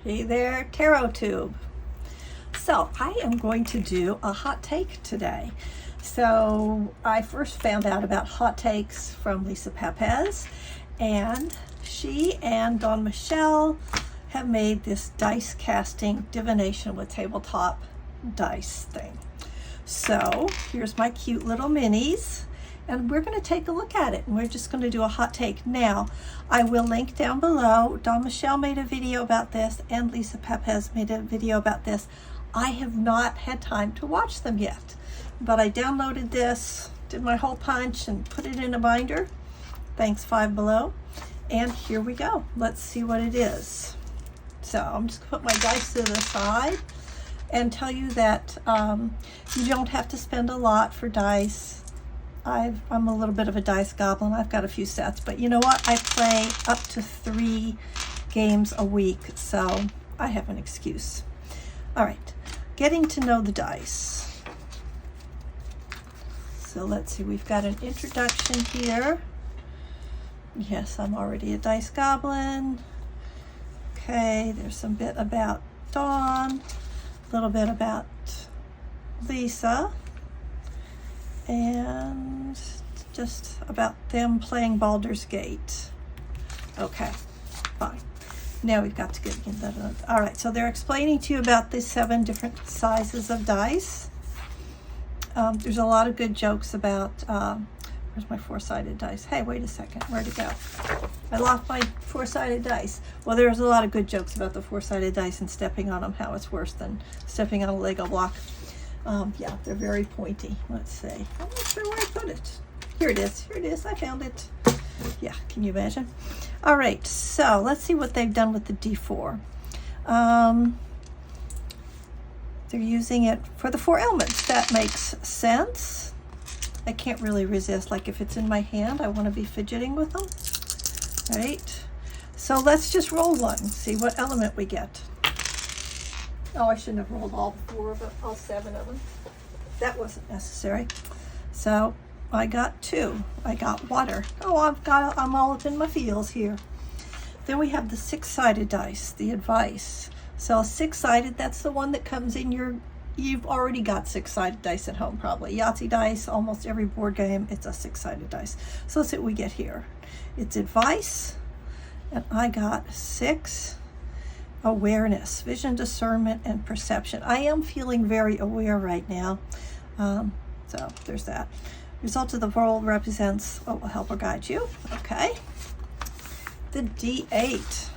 Hey there, Tarot Tube. So I am going to do a hot take today. So I first found out about hot takes from Lisa Pepez, and she and Dawn Michelle have made this dice casting divination with tabletop dice thing. So here's my cute little minis, and we're going to take a look at it, and we're just going to do a hot take. Now, I will link down below. Dawn Michelle made a video about this, and Lisa Pepez made a video about this. I have not had time to watch them yet, but I downloaded this, did my whole punch, and put it in a binder. Thanks, Five Below. And here we go. Let's see what it is. So I'm just going to put my dice to the side and tell you that you don't have to spend a lot for dice. I'm a little bit of a dice goblin. I've got a few sets, but you know what? I play up to 3 games a week, so I have an excuse. All right, getting to know the dice. So let's see, we've got an introduction here. Yes, I'm already a dice goblin. Okay, there's some bit about Dawn, a little bit about Lisa, and just about them playing Baldur's Gate. Okay, fine. Now we've got to get into that. All right, so they're explaining to you about the 7 different sizes of dice. There's a lot of good jokes about, where's my 4-sided dice? Hey, wait a second, where'd it go? I lost my 4-sided dice. Well, there's a lot of good jokes about the 4-sided dice and stepping on them, how it's worse than stepping on a Lego block. Yeah, they're very pointy. Let's see. I'm not sure where I put it. Here it is. Here it is. I found it. Yeah, can you imagine? All right, so let's see what they've done with the D4. They're using it for the 4 elements. That makes sense. I can't really resist. Like if it's in my hand, I want to be fidgeting with them. All right. So let's just roll one. See what element we get. Oh, I shouldn't have rolled all 4, but all 7 of them. That wasn't necessary. So I got 2. I got water. Oh, I'm all up in my feels here. Then we have the 6-sided dice, the advice. So 6-sided, that's the one that comes in you've already got 6-sided dice at home probably. Yahtzee dice, almost every board game, it's a 6-sided dice. So let's see what we get here. It's advice, and I got 6. Awareness, vision, discernment, and perception. I am feeling very aware right now. So there's that. Result of the roll represents what will help or guide you. Okay. The D8.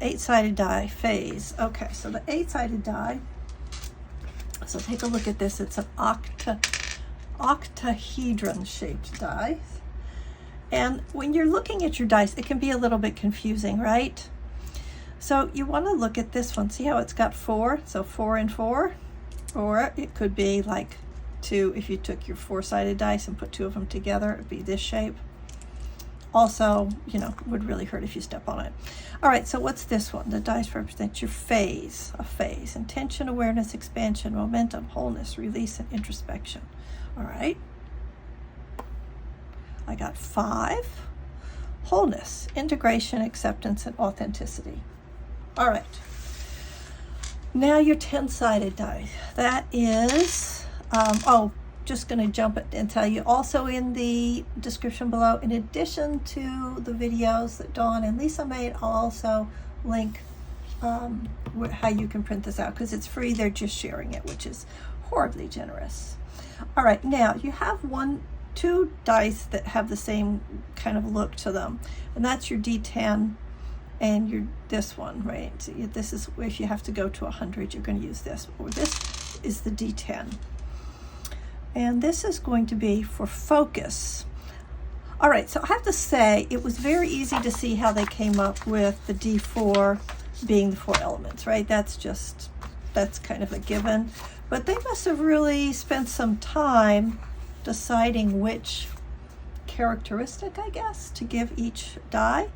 8-sided die, phase. Okay, so the 8-sided die. So take a look at this. It's an octahedron shaped die. And when you're looking at your dice, it can be a little bit confusing, right? So you want to look at this one. See how it's got 4? So 4 and 4. Or it could be like 2 if you took your 4-sided dice and put 2 of them together. It would be this shape. Also, you know, would really hurt if you step on it. All right, so what's this one? The dice represents your phase. A phase. Intention, awareness, expansion, momentum, wholeness, release, and introspection. All right. I got 5. Wholeness, integration, acceptance, and authenticity. All right, now your 10-sided die. That is, just going to jump it and tell you also in the description below, in addition to the videos that Dawn and Lisa made, I'll also link how you can print this out because it's free. They're just sharing it, which is horribly generous. All right, now you have 2 dice that have the same kind of look to them, and that's your D10 and this one, right? So this is if you have to go to 100, you're going to use this. Or this is the D10. And this is going to be for focus. All right, so I have to say, it was very easy to see how they came up with the D4 being the 4 elements, right? That's kind of a given. But they must have really spent some time deciding which characteristic, I guess, to give each die.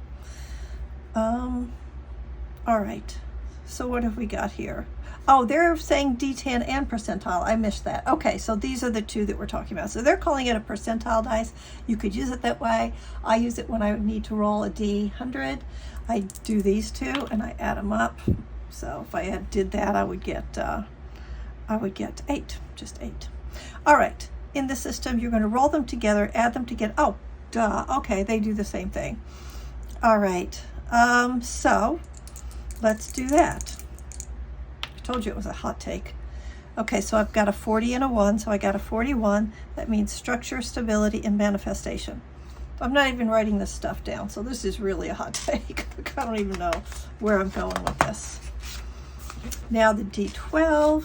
All right, so what have we got here? Oh, they're saying D10 and percentile. I missed that. Okay, so these are the 2 that we're talking about. So they're calling it a percentile dice. You could use it that way. I use it when I need to roll a D100. I do these 2 and I add them up. So if I did that, I would get 8, just 8. All right, in the system, you're going to roll them together, add them together. Oh, duh. Okay, they do the same thing. All right, so let's do that. I told you it was a hot take. Okay, so I've got a 40 and a 1, so I got a 41. That means structure, stability, and manifestation. I'm not even writing this stuff down, so this is really a hot take. I don't even know where I'm going with this. Now the D12.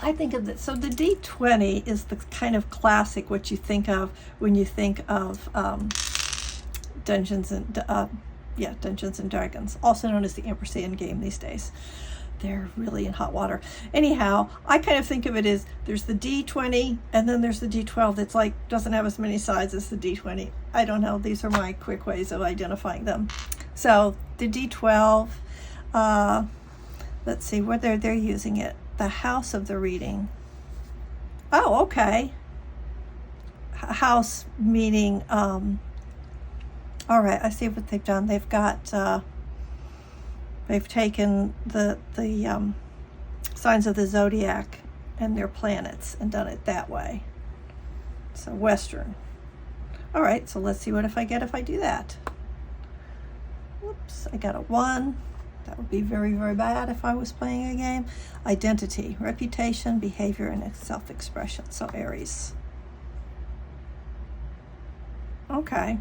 I think of it, so the D20 is the kind of classic what you think of when you think of Dungeons and Dragons, also known as the ampersand game these days. They're really in hot water. Anyhow, I kind of think of it as there's the D20 and then there's the D12 that's like doesn't have as many sides as the D20. I don't know. These are my quick ways of identifying them. So the D12, let's see where they're using it. The house of the reading. Oh, okay. House meaning, all right, I see what they've done. They've got, they've taken the signs of the zodiac and their planets and done it that way. So Western. All right, so let's see what if I do that. Whoops, I got a 1. That would be very, very bad if I was playing a game. Identity, reputation, behavior, and self-expression. So Aries. Okay.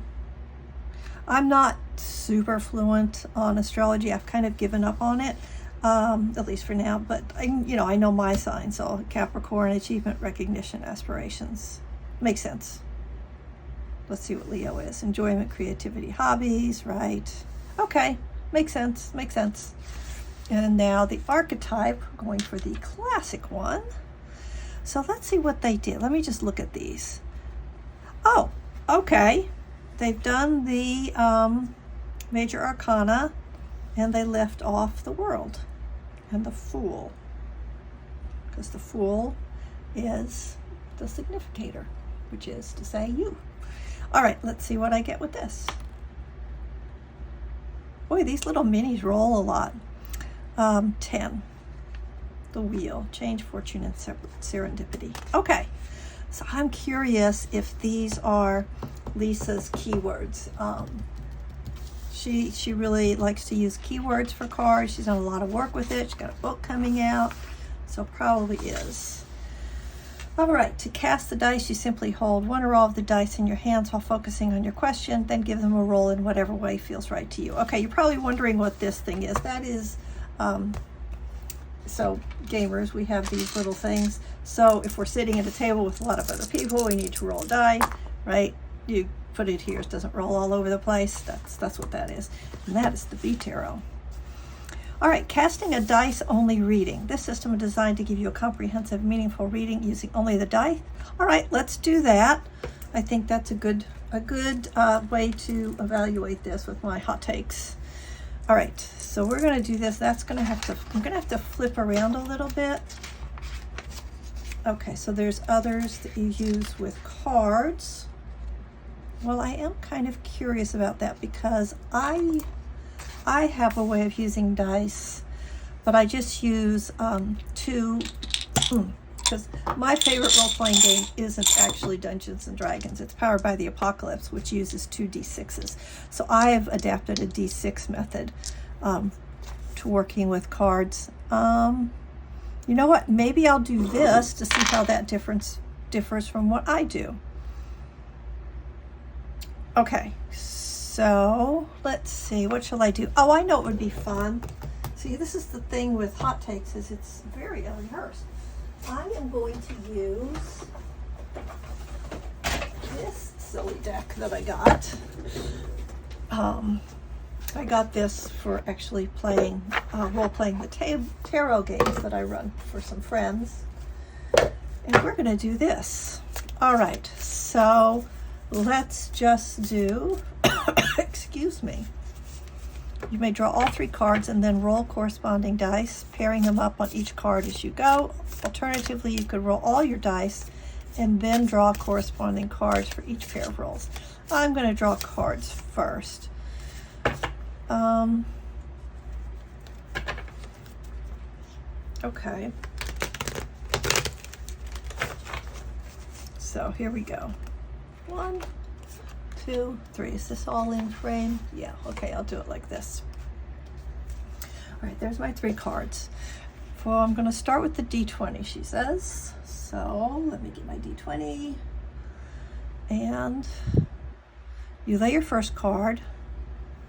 I'm not super fluent on astrology. I've kind of given up on it, at least for now. But I know my sign. So Capricorn, achievement, recognition, aspirations. Makes sense. Let's see what Leo is. Enjoyment, creativity, hobbies, right? Okay. Makes sense. Makes sense. And now the archetype, we're going for the classic one. So let's see what they did. Let me just look at these. Oh, okay. They've done the major arcana and they left off the world and the fool. Because the fool is the significator, which is to say you. All right, let's see what I get with this. Boy, these little minis roll a lot. 10. The wheel. Change, fortune, and serendipity. Okay. So I'm curious if these are Lisa's keywords. She really likes to use keywords for cards. She's done a lot of work with it. She's got a book coming out. So probably is. All right, to cast the dice, you simply hold one or all of the dice in your hands while focusing on your question, then give them a roll in whatever way feels right to you. Okay, you're probably wondering what this thing is. That is, so gamers, we have these little things. So if we're sitting at a table with a lot of other people, we need to roll a die, right? You put it here, it doesn't roll all over the place. That's what that is. And that is the B Tarot. All right, casting a dice-only reading. This system is designed to give you a comprehensive, meaningful reading using only the dice. All right, let's do that. I think that's a good way to evaluate this with my hot takes. All right, so we're going to do this. I'm going to have to flip around a little bit. Okay, so there's others that you use with cards. Well, I am kind of curious about that because I have a way of using dice, but I just use 2, because my favorite role-playing game isn't actually Dungeons and Dragons. It's Powered by the Apocalypse, which uses 2 D6s. So I've adapted a D6 method to working with cards. You know what? Maybe I'll do this to see how that differs from what I do. Okay. So let's see, what shall I do? Oh, I know it would be fun. See, this is the thing with hot takes, is it's very unrehearsed. I am going to use this silly deck that I got. I got this for actually playing, role-playing the tarot games that I run for some friends. And we're gonna do this. All right, so let's just do, excuse me. You may draw all 3 cards and then roll corresponding dice, pairing them up on each card as you go. Alternatively, you could roll all your dice and then draw corresponding cards for each pair of rolls. I'm going to draw cards first. Okay. So here we go. 1, 2, 3. Is this all in frame? Yeah, okay, I'll do it like this. All right, there's my 3 cards. Well, I'm going to start with the D20, she says. So let me get my D20. And you lay your first card,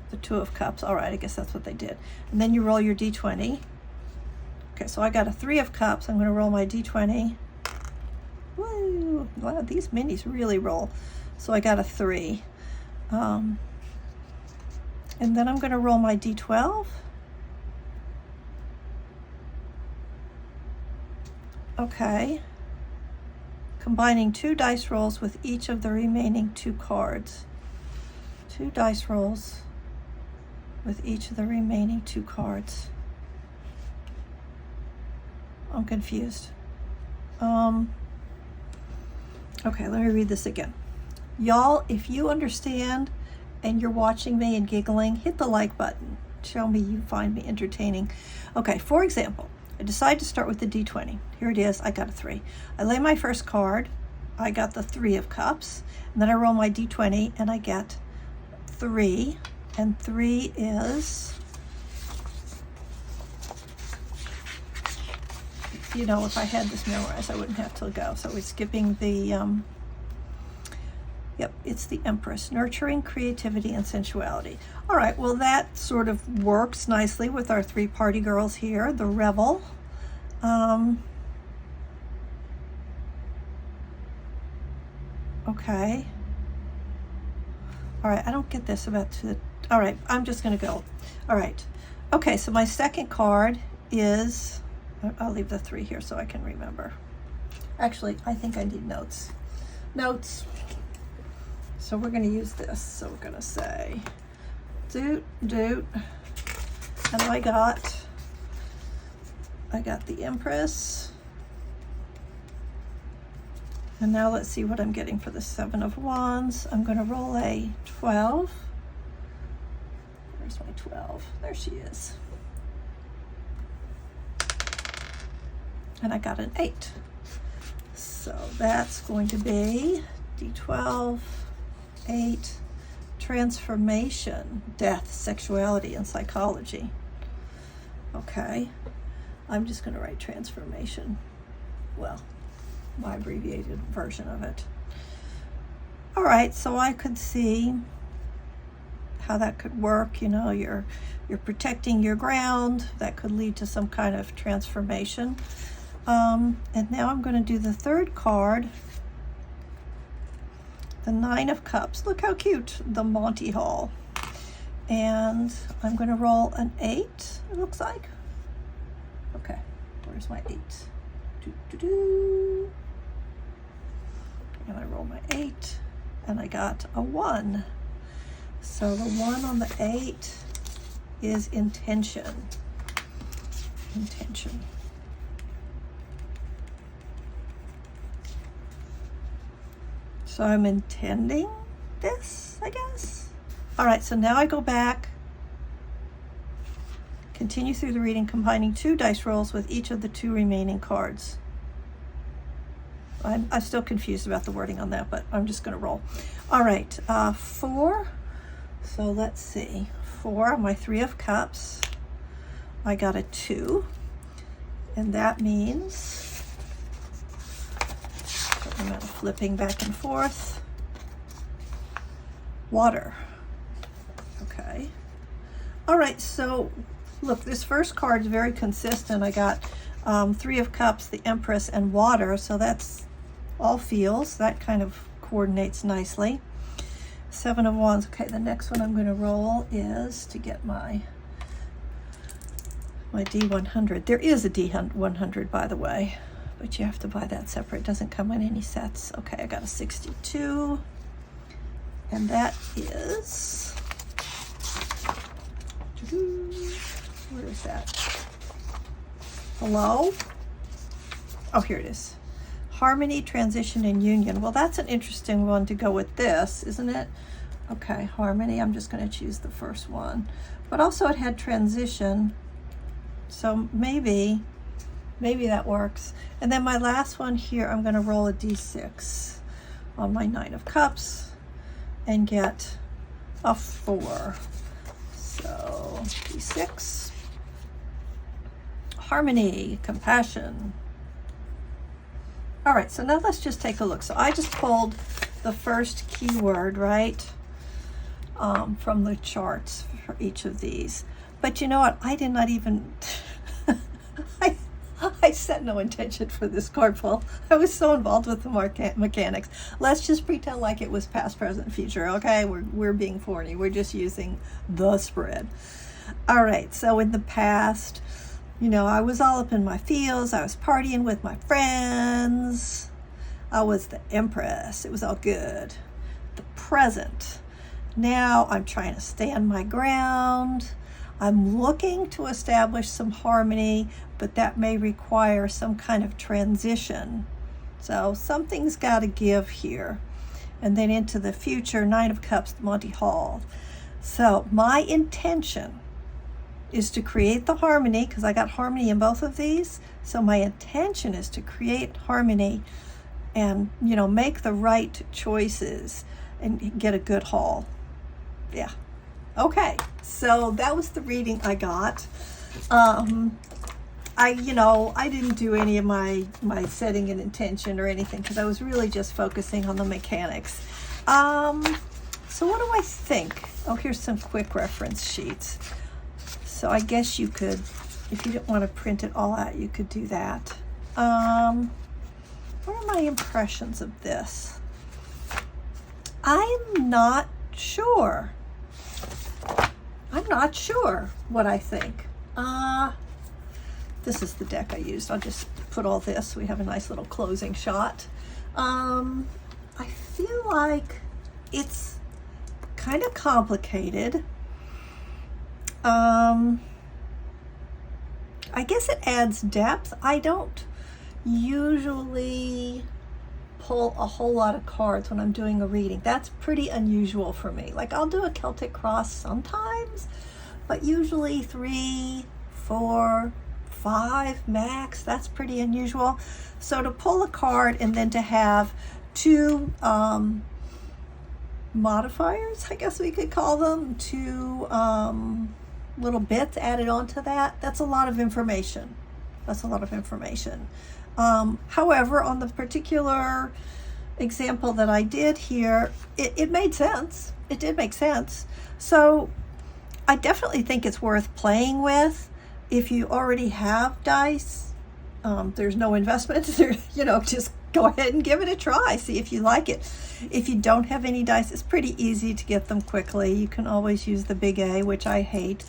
the 2 of Cups. All right, I guess that's what they did. And then you roll your D20. Okay, so I got a 3 of Cups. I'm going to roll my D20. Woo! Wow, these minis really roll. So I got a 3. And then I'm going to roll my D12. Okay. Combining 2 dice rolls with each of the remaining 2 cards. 2 dice rolls with each of the remaining 2 cards. I'm confused. Okay, let me read this again. Y'all, if you understand and you're watching me and giggling, hit the like button. Show me you find me entertaining. Okay, for example, I decide to start with the D20. Here it is, I got a 3. I lay my first card, I got the 3 of Cups, and then I roll my D20 and I get 3, and 3 is, you know, if I had this memorized, I wouldn't have to go. So we're skipping the, yep, it's the Empress, nurturing creativity and sensuality. All right, well, that sort of works nicely with our 3 party girls here, the Revel. Okay. All right, I don't get this about the, all right, I'm just gonna go. All right, okay, so my second card is, I'll leave the 3 here so I can remember. Actually, I think I need notes. Notes. So we're going to use this. So we're going to say, doot, doot. And I got the Empress. And now let's see what I'm getting for the 7 of Wands. I'm going to roll a 12. Where's my 12? There she is. And I got an 8. So that's going to be D12, 8, transformation, death, sexuality, and psychology. Okay, I'm just going to write transformation. Well, my abbreviated version of it. All right, so I could see how that could work. You know, you're protecting your ground. That could lead to some kind of transformation. And now I'm going to do the 3rd card, the 9 of Cups. Look how cute, the Monty Hall. And I'm going to roll an 8, it looks like. Okay, where's my 8? And I roll my 8, and I got a 1. So the 1 on the 8 is intention. Intention. So I'm intending this, I guess. All right, so now I go back, continue through the reading, combining 2 dice rolls with each of the 2 remaining cards. I'm still confused about the wording on that, but I'm just going to roll. All right, 4. So let's see. 4 on my 3 of Cups. I got a 2, and that means, I'm flipping back and forth. Water. Okay. All right, so look, this first card is very consistent. I got 3 of Cups, the Empress, and water, so that's all feels. That kind of coordinates nicely. 7 of Wands. Okay, the next one I'm going to roll is to get my D100. There is a D100, by the way, but you have to buy that separate. It doesn't come in any sets. Okay, I got a 62, and that is, where is that? Hello? Oh, here it is. Harmony, transition, and union. Well, that's an interesting one to go with this, isn't it? Okay, harmony. I'm just going to choose the first one. But also it had transition. So maybe Maybe that works. And then my last one here, I'm going to roll a d6 on my 9 of cups and get a 4. So d6, harmony, compassion. All right, so now let's just take a look. So I just pulled the first keyword, right, from the charts for each of these. But you know what? I did not even, I set no intention for this card pull. I was so involved with the mechanics. Let's just pretend like it was past, present, future, okay? We're being phony. We're just using the spread. All right, so in the past, you know, I was all up in my feels. I was partying with my friends. I was the empress. It was all good. The present. Now I'm trying to stand my ground. I'm looking to establish some harmony, but that may require some kind of transition. So something's got to give here. And then into the future, 9 of Cups, Monty Hall. So my intention is to create the harmony, because I got harmony in both of these. So my intention is to create harmony and, you know, make the right choices and get a good haul. Yeah. Okay, so that was the reading I got. I didn't do any of my setting an intention or anything, because I was really just focusing on the mechanics. So what do I think? Oh, here's some quick reference sheets. So I guess you could, if you didn't want to print it all out, you could do that. What are my impressions of this? I'm not sure. I'm not sure what I think. This is the deck I used. I'll just put all this. We have a nice little closing shot. I feel like it's kind of complicated. I guess it adds depth. I don't usually pull a whole lot of cards when I'm doing a reading. That's pretty unusual for me. Like, I'll do a Celtic cross sometimes, but usually 3, 4, 5 max. That's pretty unusual. So to pull a card and then to have 2 modifiers, I guess we could call them, 2 little bits added onto that, that's a lot of information. That's a lot of information. However, on the particular example that I did here, it made sense. It did make sense. So I definitely think it's worth playing with. If you already have dice, there's no investment. Just go ahead and give it a try. See if you like it. If you don't have any dice, it's pretty easy to get them quickly. You can always use the Big A, which I hate.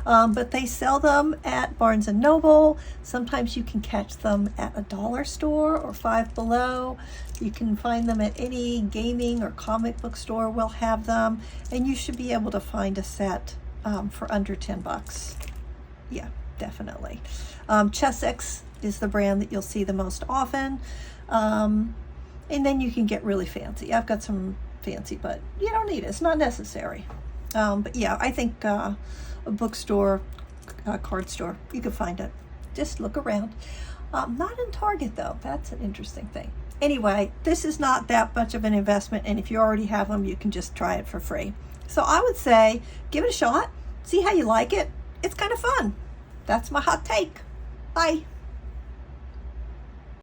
But they sell them at Barnes & Noble. Sometimes you can catch them at a dollar store or Five Below. You can find them at any gaming or comic book store will have them. And you should be able to find a set for under $10. Yeah, definitely. Chessex is the brand that you'll see the most often. And then you can get really fancy. I've got some fancy, but you don't need it. It's not necessary. But yeah, I think a bookstore, card store, you can find it. Just look around. Not in Target though. That's an interesting thing. Anyway, this is not that much of an investment, and if you already have them, you can just try it for free. So I would say give it a shot. See how you like it. It's kind of fun. That's my hot take. Bye.